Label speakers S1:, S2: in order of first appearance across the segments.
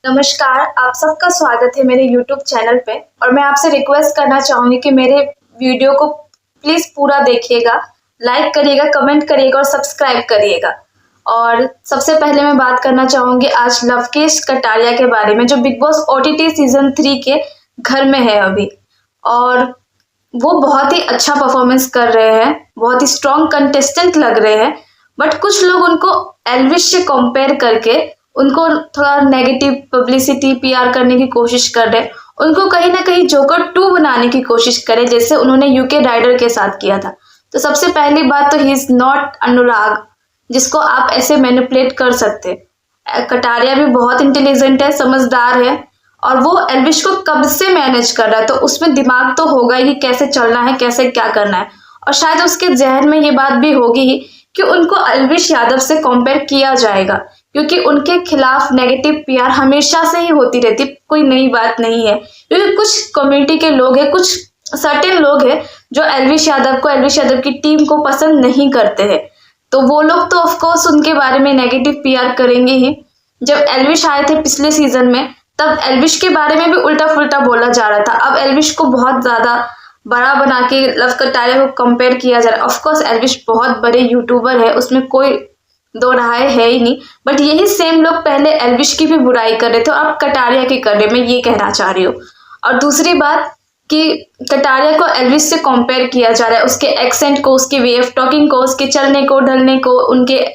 S1: नमस्कार, आप सबका स्वागत है मेरे यूट्यूब चैनल पे। और मैं आपसे रिक्वेस्ट करना चाहूँगी कि मेरे वीडियो को प्लीज़ पूरा देखिएगा, लाइक करिएगा, कमेंट करिएगा और सब्सक्राइब करिएगा। और सबसे पहले मैं बात करना चाहूँगी आज लवकेश कटारिया के बारे में, जो बिग बॉस ओटीटी सीजन 3 के घर में है अभी। और वो बहुत ही अच्छा परफॉर्मेंस कर रहे हैं, बहुत ही स्ट्रॉन्ग कंटेस्टेंट लग रहे हैं। बट कुछ लोग उनको एल्विश से कंपेयर करके उनको थोड़ा नेगेटिव पब्लिसिटी पीआर करने की कोशिश कर रहे हैं, उनको कहीं ना कहीं जोकर 2 बनाने की कोशिश करे, जैसे उन्होंने यूके राइडर के साथ किया था। तो सबसे पहली बात तो ही इज नॉट अनुराग, जिसको आप ऐसे मैनिपुलेट कर सकते। कटारिया भी बहुत इंटेलिजेंट है, समझदार है, और वो एल्विश को कब से मैनेज कर रहा है, तो उसमें दिमाग तो होगा ही कैसे चलना है, कैसे क्या करना है। और शायद उसके जहन में ये बात भी होगी ही कि उनको एल्विश यादव से कंपेयर किया जाएगा, क्योंकि उनके खिलाफ नेगेटिव पीआर हमेशा से ही होती रहती, कोई नई बात नहीं है। क्योंकि कुछ कम्युनिटी के लोग हैं, कुछ सर्टेन लोग हैं जो एल्विश यादव की टीम को पसंद नहीं करते हैं। तो वो लोग तो ऑफकोर्स उनके बारे में नेगेटिव पीआर करेंगे ही। जब एल्विश आए थे पिछले सीजन में, तब एल्विश के बारे में भी उल्टा फुल्टा बोला जा रहा था। अब एल्विश को बहुत ज्यादा बड़ा बना के लव कटारिया को कंपेयर किया जा रहा है। ऑफकोर्स एल्विश बहुत बड़े यूट्यूबर है, उसमें कोई दो राय है ही नहीं। बट यही सेम लोग पहले एल्विश की भी बुराई कर रहे थे और अब कटारिया की कर रहे, मैं ये कहना चाह रही हूँ। और दूसरी बात कि कटारिया को एल्विश से कंपेयर किया जा रहा है, उसके एक्सेंट को, उसके वे ऑफ टॉकिंग को, उसके चलने को, ढलने को, उनके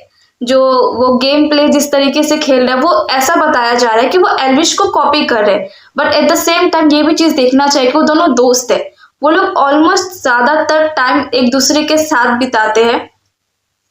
S1: जो वो गेम प्ले जिस तरीके से खेल रहे हैं, वो ऐसा बताया जा रहा है कि वो एल्विश को कॉपी कर रहे हैं। But at the same time ये भी चीज देखना चाहिए कि वो दोनों दोस्त है, वो लोग ऑलमोस्ट ज्यादातर टाइम एक दूसरे के साथ बिताते हैं।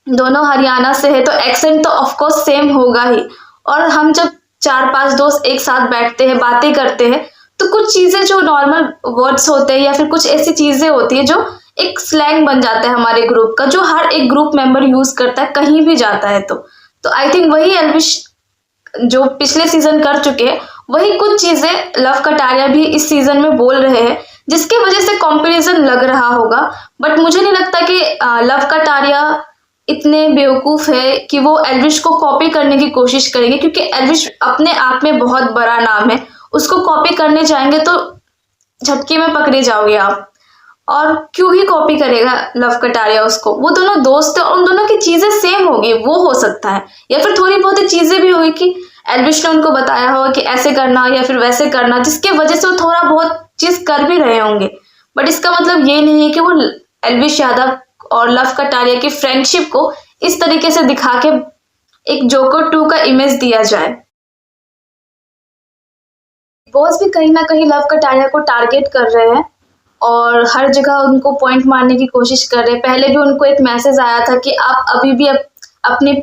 S1: दोनों हरियाणा से है तो एक्सेंट तो ऑफकोर्स सेम होगा ही। और हम जब 4-5 दोस्त एक साथ बैठते हैं, बातें करते हैं, तो कुछ चीजें जो नॉर्मल वर्ड्स होते हैं या फिर कुछ ऐसी चीजें होती है जो एक स्लैंग बन जाता है हमारे ग्रुप का, जो हर एक ग्रुप मेंबर यूज करता है कहीं भी जाता है। तो आई थिंक वही एल्विश जो पिछले सीजन कर चुके हैं, वही कुछ चीजें लव कटारिया भी इस सीजन में बोल रहे हैं, जिसकी वजह से कंपैरिजन लग रहा होगा। बट मुझे नहीं लगता कि लव कटारिया इतने बेवकूफ है कि वो एल्विश को कॉपी करने की कोशिश करेंगे, क्योंकि एल्विश अपने आप में बहुत बड़ा नाम है। उसको कॉपी करने जाएंगे तो झटके में पकड़े जाओगे आप। और क्यों ही कॉपी करेगा लव कटारिया उसको, वो दोनों दोस्त है और उन दोनों की चीजें सेम होगी, वो हो सकता है। या फिर थोड़ी बहुत चीजें भी होगी कि एल्विश ने उनको बताया होगा कि ऐसे करना या फिर वैसे करना, जिसके वजह से वो थोड़ा बहुत चीज कर भी रहे होंगे। बट इसका मतलब ये नहीं है कि वो एल्विश यादव और लव कटारिया की फ्रेंडशिप को इस तरीके से दिखा के एक जोकर 2 का इमेज दिया जाए। बॉस भी कहीं ना कहीं लव कटारिया को टारगेट कर रहे हैं और हर जगह उनको पॉइंट मारने की कोशिश कर रहे हैं। पहले भी उनको एक मैसेज आया था कि आप अभी भी अपने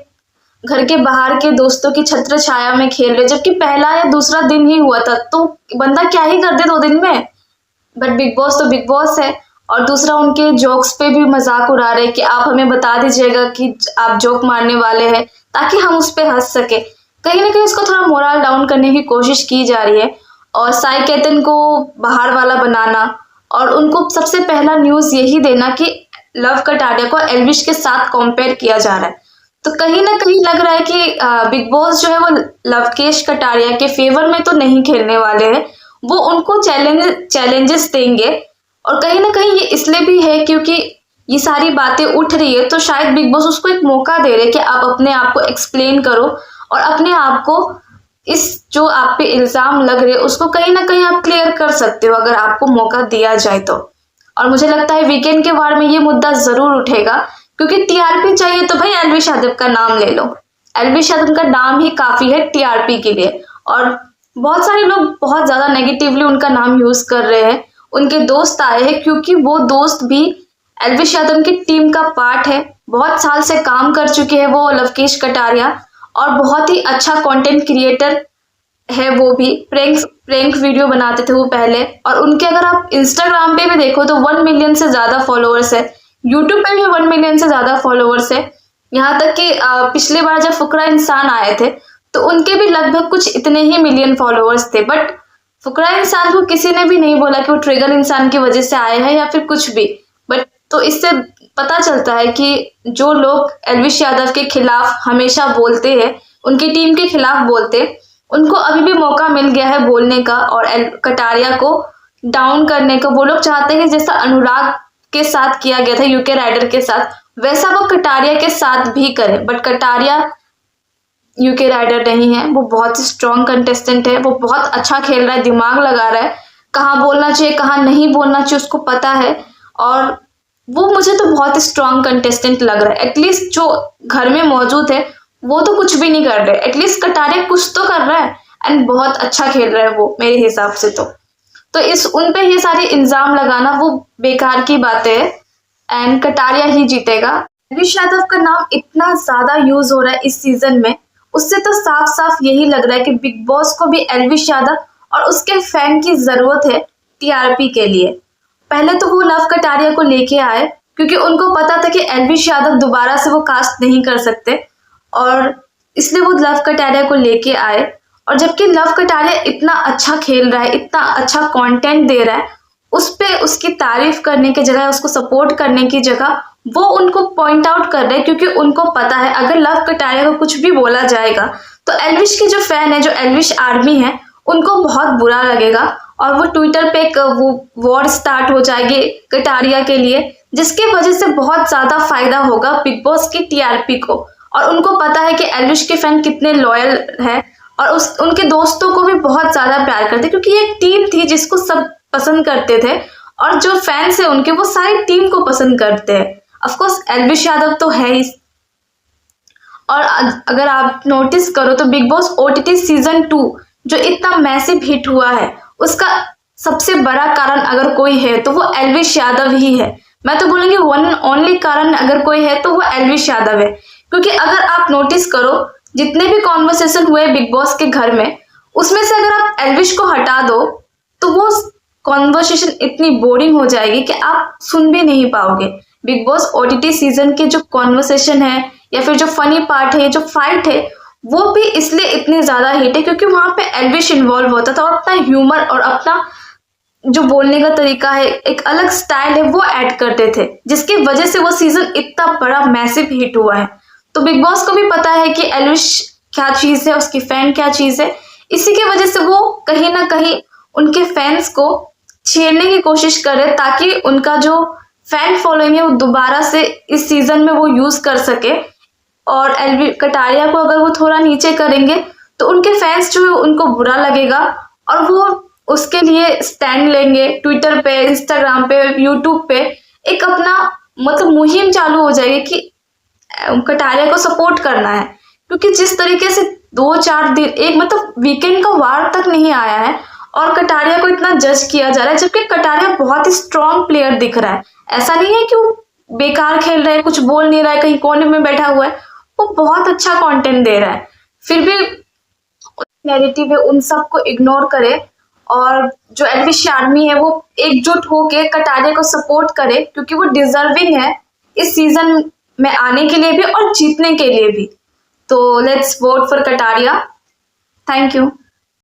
S1: घर के बाहर के दोस्तों की छत्र छाया में खेल रहे, जबकि पहला या दूसरा दिन ही हुआ था, तो बंदा क्या ही कर दे 2 दिन में। बट बिग बॉस तो बिग बॉस है। और दूसरा, उनके जोक्स पे भी मजाक उड़ा रहे कि आप हमें बता दीजिएगा कि आप जोक मारने वाले हैं, ताकि हम उस पर हंस सके। कहीं ना कहीं उसको थोड़ा मोरल डाउन करने की कोशिश की जा रही है और साई केतन को बाहर वाला बनाना, और उनको सबसे पहला न्यूज यही देना कि लव कटारिया को एल्विश के साथ कंपेयर किया जा रहा है। तो कहीं ना कहीं लग रहा है कि बिग बॉस जो है वो लवकेश कटारिया के फेवर में तो नहीं खेलने वाले हैं, वो उनको चैलेंजेस देंगे। और कहीं ना कहीं ये इसलिए भी है क्योंकि ये सारी बातें उठ रही है, तो शायद बिग बॉस उसको एक मौका दे रहे कि आप अपने आप को एक्सप्लेन करो और अपने आप को इस जो आप पे इल्जाम लग रहे उसको कहीं ना कहीं आप क्लियर कर सकते हो, अगर आपको मौका दिया जाए तो। और मुझे लगता है वीकेंड के वार में ये मुद्दा जरूर उठेगा, क्योंकि टीआरपी चाहिए तो भाई एल्विश यादव का नाम ले लो। एल्विश यादव का नाम ही काफी है टीआरपी के लिए। और बहुत सारे लोग बहुत ज्यादा नेगेटिवली उनका नाम यूज कर रहे हैं। उनके दोस्त आए हैं, क्योंकि वो दोस्त भी एल्विश यादव की टीम का पार्ट है, बहुत साल से काम कर चुके हैं वो लवकेश कटारिया, और बहुत ही अच्छा कंटेंट क्रिएटर है। वो भी प्रैंक वीडियो बनाते थे वो पहले। और उनके अगर आप इंस्टाग्राम पे भी देखो तो 1 मिलियन से ज्यादा फॉलोअर्स है, यूट्यूब पे भी 1 मिलियन से ज्यादा फॉलोअर्स है। यहाँ तक कि पिछली बार जब फुकरा इंसान आए थे तो उनके भी लगभग कुछ इतने ही मिलियन फॉलोअर्स थे। बट फुकरा इंसान को किसी ने भी नहीं बोला कि वो ट्रिगर इंसान की वजह से आए हैं या फिर कुछ भी। बट तो इससे पता चलता है कि जो लोग एल्विश यादव के खिलाफ हमेशा बोलते हैं, उनकी टीम के खिलाफ बोलते हैं, उनको अभी भी मौका मिल गया है बोलने का और कटारिया को डाउन करने का। वो लोग चाहते हैं जैसा अनुराग के साथ किया गया था यूके राइडर के साथ, वैसा वो कटारिया के साथ भी करे। बट कटारिया यूके राइडर नहीं है, वो बहुत ही स्ट्रॉन्ग कंटेस्टेंट है, वो बहुत अच्छा खेल रहा है, दिमाग लगा रहा है, कहाँ बोलना चाहिए कहाँ नहीं बोलना चाहिए उसको पता है। और वो मुझे तो बहुत ही स्ट्रॉन्ग कंटेस्टेंट लग रहा है। एटलीस्ट जो घर में मौजूद है वो तो कुछ भी नहीं कर रहे, एटलीस्ट कटारिया कुछ तो कर रहा है एंड बहुत अच्छा खेल रहा है वो मेरे हिसाब से। तो इस उन पे ये सारे इल्जाम लगाना वो बेकार की बात है एंड कटारिया ही जीतेगा। एल्विश यादव का नाम इतना ज्यादा यूज हो रहा है इस सीजन में, उससे तो साफ साफ यही लग रहा है कि बिग बॉस को भी एल्विश यादव और उसके फैन की जरूरत है टीआरपी के लिए। पहले तो वो लव कटारिया को लेके आए क्योंकि उनको पता था कि एल्विश यादव दोबारा से वो कास्ट नहीं कर सकते और इसलिए वो लव कटारिया को लेके आए। और जबकि लव कटारिया इतना अच्छा खेल रहा है, इतना अच्छा कंटेंट दे रहा है, उस पे उसकी तारीफ करने की जगह, उसको सपोर्ट करने की जगह वो उनको पॉइंट आउट कर रहे हैं क्योंकि उनको पता है अगर लव कटारिया को कुछ भी बोला जाएगा तो एल्विश के जो फैन है, जो एल्विश आर्मी है, उनको बहुत बुरा लगेगा और वो ट्विटर पे एक वो वॉर स्टार्ट हो जाएगी कटारिया के लिए, जिसकी वजह से बहुत ज्यादा फायदा होगा बिग बॉस की टीआरपी को। और उनको पता है कि एल्विश के फैन कितने लॉयल है और उनके दोस्तों को भी बहुत ज्यादा प्यार करते, क्योंकि ये एक टीम थी जिसको सब पसंद करते थे और जो फैंस है उनके वो सारी टीम को पसंद करते हैं। ऑफ कोर्स एल्विश यादव तो है ही। और अगर आप नोटिस करो तो बिग बॉस ओटीटी सीजन 2 जो इतना मैसिव हिट हुआ है उसका सबसे बड़ा कारण अगर कोई है तो वो एल्विश यादव ही है। मैं तो बोलूंगी वन ओनली कारण अगर कोई है तो वो एल्विश यादव है, क्योंकि अगर आप नोटिस करो जितने भी कॉन्वर्सेशन हुए बिग बॉस के घर में, उसमें से अगर आप एल्विश को हटा दो तो वो कॉन्वर्सेशन इतनी बोरिंग हो जाएगी कि आप सुन भी नहीं पाओगे। बिग बॉस ओटीटी सीजन के जो कॉन्वर्सेशन है या फिर जो फनी पार्ट है, जो फाइट है, वो भी इसलिए इतनी ज्यादा हिट है क्योंकि वहां पे एल्विश इन्वॉल्व होता था और अपना ह्यूमर और अपना जो बोलने का तरीका है, एक अलग स्टाइल है, वो ऐड करते थे, जिसकी वजह से वो सीजन इतना बड़ा मैसिव हिट हुआ है। तो बिग बॉस को भी पता है कि एल्विश क्या चीज है, उसकी फैन क्या चीज है, इसी की वजह से वो कहीं ना कहीं उनके फैंस को छेड़ने की कोशिश करे ताकि उनका जो फैन फॉलोइंग है वो दोबारा से इस सीजन में वो यूज कर सके। और कटारिया को अगर वो थोड़ा नीचे करेंगे तो उनके फैंस जो है उनको बुरा लगेगा और वो उसके लिए स्टैंड लेंगे, ट्विटर पे, इंस्टाग्राम पे, यूट्यूब पे एक अपना मतलब मुहिम चालू हो जाएगी कि कटारिया को सपोर्ट करना है। क्योंकि जिस तरीके से 2-4 दिन एक मतलब वीकेंड का वार तक नहीं आया है और कटारिया को इतना जज किया जा रहा है, जबकि कटारिया बहुत ही स्ट्रॉन्ग प्लेयर दिख रहा है। ऐसा नहीं है कि वो बेकार खेल रहा है, कुछ बोल नहीं रहा है, कहीं कोने में बैठा हुआ है, वो बहुत अच्छा कंटेंट दे रहा है। फिर भी नेगेटिव है उन सबको इग्नोर करे और जो एल्विश आर्मी है वो एकजुट होके कटारिया को सपोर्ट करे क्योंकि वो डिजर्विंग है इस सीजन में आने के लिए भी और जीतने के लिए भी। तो let's vote for Kataria. Thank you.